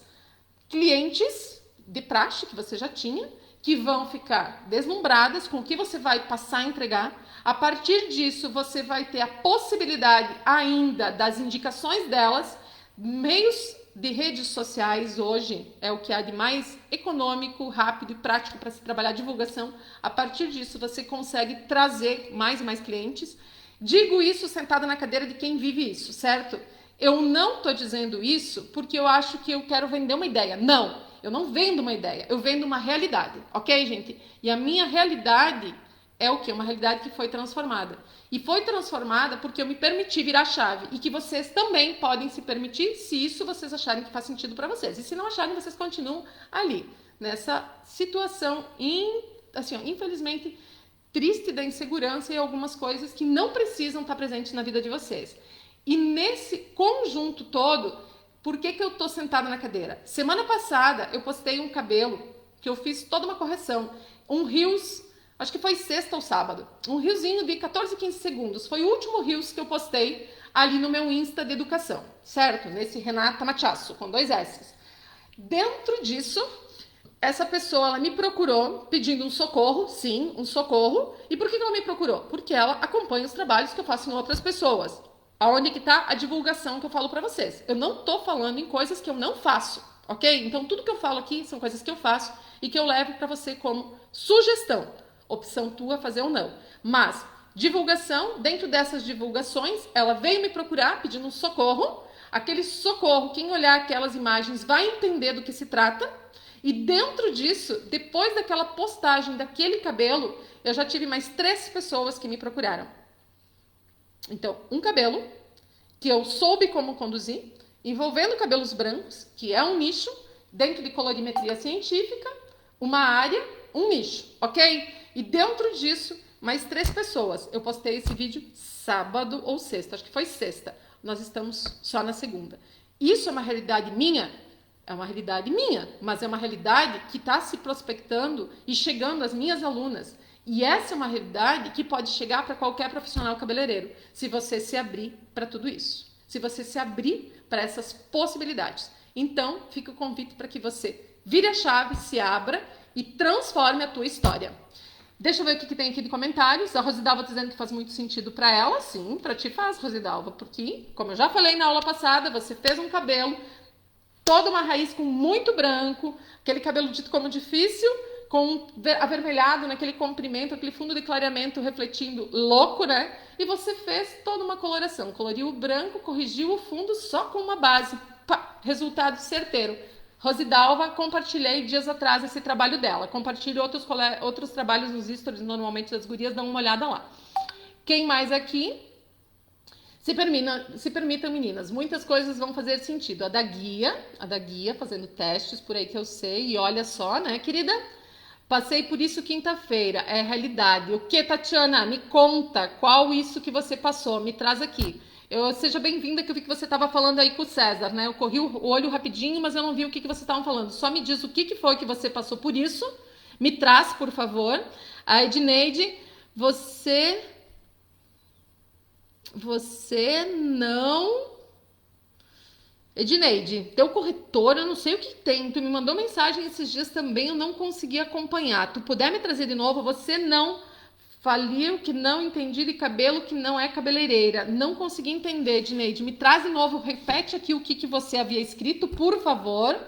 clientes de praxe que você já tinha, que vão ficar deslumbradas com o que você vai passar a entregar. A partir disso, você vai ter a possibilidade ainda das indicações delas, meios de redes sociais hoje é o que há de mais econômico, rápido e prático para se trabalhar a divulgação. A partir disso, você consegue trazer mais e mais clientes. Digo isso sentada na cadeira de quem vive isso, certo? Eu não estou dizendo isso porque eu acho que eu quero vender uma ideia. Não, eu não vendo uma ideia, eu vendo uma realidade, ok, gente? E a minha realidade é o quê? Uma realidade que foi transformada. E foi transformada porque eu me permiti virar a chave. E que vocês também podem se permitir, se isso vocês acharem que faz sentido para vocês. E se não acharem, vocês continuam ali, nessa situação, assim, ó, infelizmente, triste da insegurança e algumas coisas que não precisam estar presentes na vida de vocês. E nesse conjunto todo, por que eu tô sentada na cadeira? Semana passada eu postei um cabelo que eu fiz toda uma correção. Um Reels, acho que foi sexta ou sábado. Um Reelzinho de 14, 15 segundos. Foi o último Reels que eu postei ali no meu Insta de educação, certo? Nesse Renata Machaço, com 2 S. Dentro disso, essa pessoa, ela me procurou pedindo um socorro, sim, um socorro. E por que ela me procurou? Porque ela acompanha os trabalhos que eu faço em outras pessoas. Aonde que tá a divulgação que eu falo pra vocês? Eu não tô falando em coisas que eu não faço, ok? Então tudo que eu falo aqui são coisas que eu faço e que eu levo pra você como sugestão. Opção tua fazer ou não. Mas divulgação, dentro dessas divulgações, ela veio me procurar pedindo um socorro. Aquele socorro, quem olhar aquelas imagens vai entender do que se trata. E dentro disso, depois daquela postagem daquele cabelo, eu já tive mais 3 pessoas que me procuraram. Então, um cabelo que eu soube como conduzir, envolvendo cabelos brancos, que é um nicho, dentro de colorimetria científica, uma área, um nicho, ok? E dentro disso, mais 3 pessoas. Eu postei esse vídeo sábado ou sexta, acho que foi sexta. Nós estamos só na segunda. Isso é uma realidade minha? É uma realidade minha, mas é uma realidade que está se prospectando e chegando às minhas alunas. E essa é uma realidade que pode chegar para qualquer profissional cabeleireiro, se você se abrir para tudo isso. Se você se abrir para essas possibilidades. Então, fica o convite para que você vire a chave, se abra e transforme a tua história. Deixa eu ver o que tem aqui de comentários. A Rosidalva está dizendo que faz muito sentido para ela. Sim, para ti faz, Rosidalva, porque, como eu já falei na aula passada, você fez um cabelo, toda uma raiz com muito branco, aquele cabelo dito como difícil, com avermelhado naquele comprimento, aquele fundo de clareamento refletindo louco, né? E você fez toda uma coloração, coloriu o branco, corrigiu o fundo só com uma base. Pá, resultado certeiro. Rosidalva, compartilhei dias atrás esse trabalho dela. Compartilho outros trabalhos nos stories, normalmente das gurias, dão uma olhada lá. Quem mais aqui? Se permitam, meninas, muitas coisas vão fazer sentido. A da guia fazendo testes por aí que eu sei. E olha só, né, querida? Passei por isso quinta-feira, é realidade. O que, Tatiana? Me conta, qual isso que você passou? Me traz aqui. Seja bem-vinda, que eu vi que você estava falando aí com o César, né? Eu corri o olho rapidinho, mas eu não vi o que você estava falando. Só me diz o que foi que você passou por isso. Me traz, por favor. A Edneide, você não... Edneide, teu corretor, eu não sei o que tem. Tu me mandou mensagem esses dias também, eu não consegui acompanhar. Tu puder me trazer de novo, você não faliu, que não entendi de cabelo, que não é cabeleireira. Não consegui entender, Edneide. Me traz de novo, repete aqui o que você havia escrito, por favor.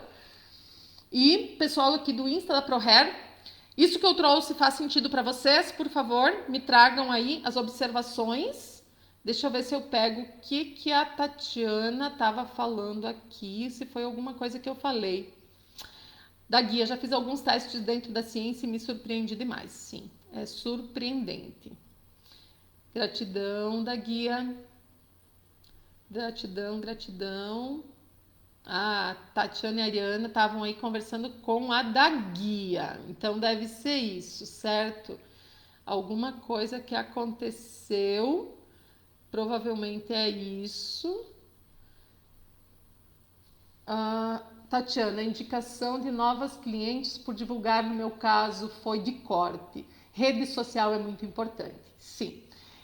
E, pessoal aqui do Insta da ProHair, isso que eu trouxe faz sentido para vocês? Por favor, me tragam aí as observações. Deixa eu ver se eu pego o que a Tatiana estava falando aqui, se foi alguma coisa que eu falei. Da guia, já fiz alguns testes dentro da ciência e me surpreendi demais. Sim, é surpreendente. Gratidão da guia. Gratidão. A Tatiana e a Ariana estavam aí conversando com a da guia. Então deve ser isso, certo? Alguma coisa que aconteceu... Provavelmente é isso. Tatiana, indicação de novas clientes por divulgar, no meu caso, foi de corte. Rede social é muito importante. Sim,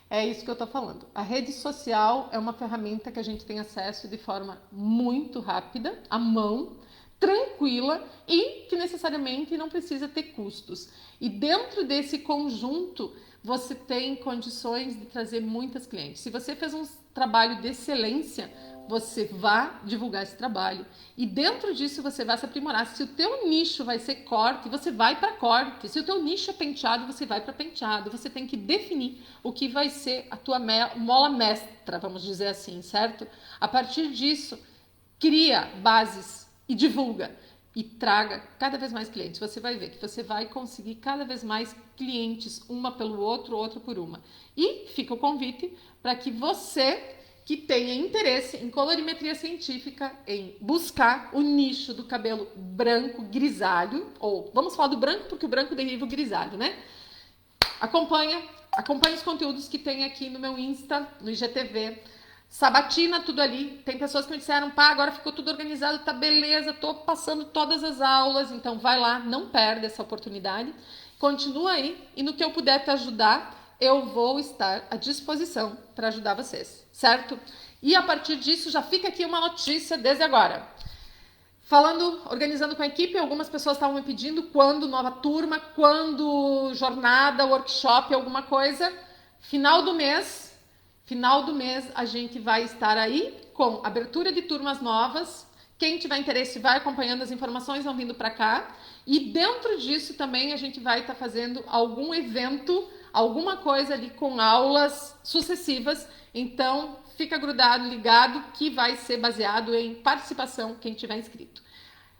é isso que eu estou falando. A rede social é uma ferramenta que a gente tem acesso de forma muito rápida, à mão, tranquila e que necessariamente não precisa ter custos. E dentro desse conjunto, você tem condições de trazer muitas clientes. Se você fez um trabalho de excelência, você vai divulgar esse trabalho. E dentro disso você vai se aprimorar. Se o teu nicho vai ser corte, você vai para corte. Se o teu nicho é penteado, você vai para penteado. Você tem que definir o que vai ser a tua mola mestra, vamos dizer assim, certo? A partir disso, cria bases e divulga. E traga cada vez mais clientes. Você vai ver que você vai conseguir cada vez mais clientes, uma pelo outro, outra por uma. E fica o convite para que você que tenha interesse em colorimetria científica, em buscar o nicho do cabelo branco grisalho, ou vamos falar do branco porque o branco deriva o grisalho, né? Acompanhe os conteúdos que tem aqui no meu Insta, no IGTV. Sabatina tudo ali. Tem pessoas que me disseram, pá, agora ficou tudo organizado, tá beleza, tô passando todas as aulas. Então vai lá, não perde essa oportunidade. Continua aí e no que eu puder te ajudar, eu vou estar à disposição para ajudar vocês, certo? E a partir disso, já fica aqui uma notícia desde agora. Falando, organizando com a equipe, algumas pessoas estavam me pedindo quando nova turma, quando jornada, workshop, alguma coisa. Final do mês a gente vai estar aí com abertura de turmas novas. Quem tiver interesse vai acompanhando as informações, vão vindo para cá. E dentro disso também a gente vai estar fazendo algum evento, alguma coisa ali com aulas sucessivas. Então, fica grudado, ligado, que vai ser baseado em participação, quem tiver inscrito.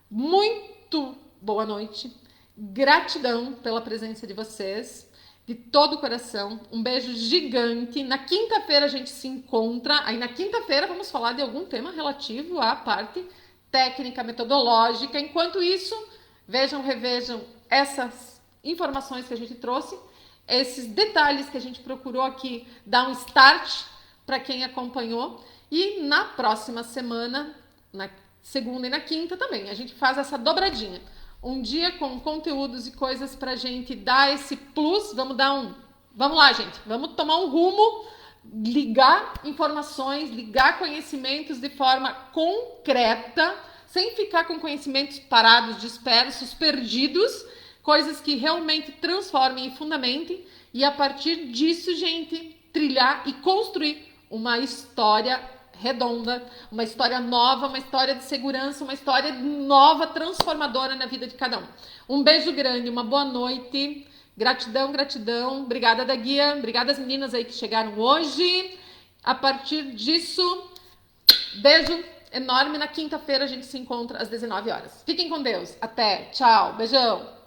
Muito boa noite. Gratidão pela presença de vocês, de todo o coração. Um beijo gigante. Na quinta-feira a gente se encontra. Aí na quinta-feira vamos falar de algum tema relativo à parte técnica, metodológica. Enquanto isso, vejam, revejam essas informações que a gente trouxe, esses detalhes que a gente procurou aqui dar um start para quem acompanhou. E na próxima semana, na segunda e na quinta também, a gente faz essa dobradinha. Um dia com conteúdos e coisas pra gente dar esse plus. Vamos lá, gente. Vamos tomar um rumo, ligar informações, ligar conhecimentos de forma concreta, sem ficar com conhecimentos parados, dispersos, perdidos, coisas que realmente transformem e fundamentem. E a partir disso, gente, trilhar e construir uma história redonda, uma história nova, uma história de segurança, uma história nova, transformadora na vida de cada um. Um beijo grande, uma boa noite, gratidão, gratidão, obrigada da guia, obrigada às meninas aí que chegaram hoje. A partir disso, beijo enorme, na quinta-feira a gente se encontra às 19 horas. Fiquem com Deus, até, tchau, beijão.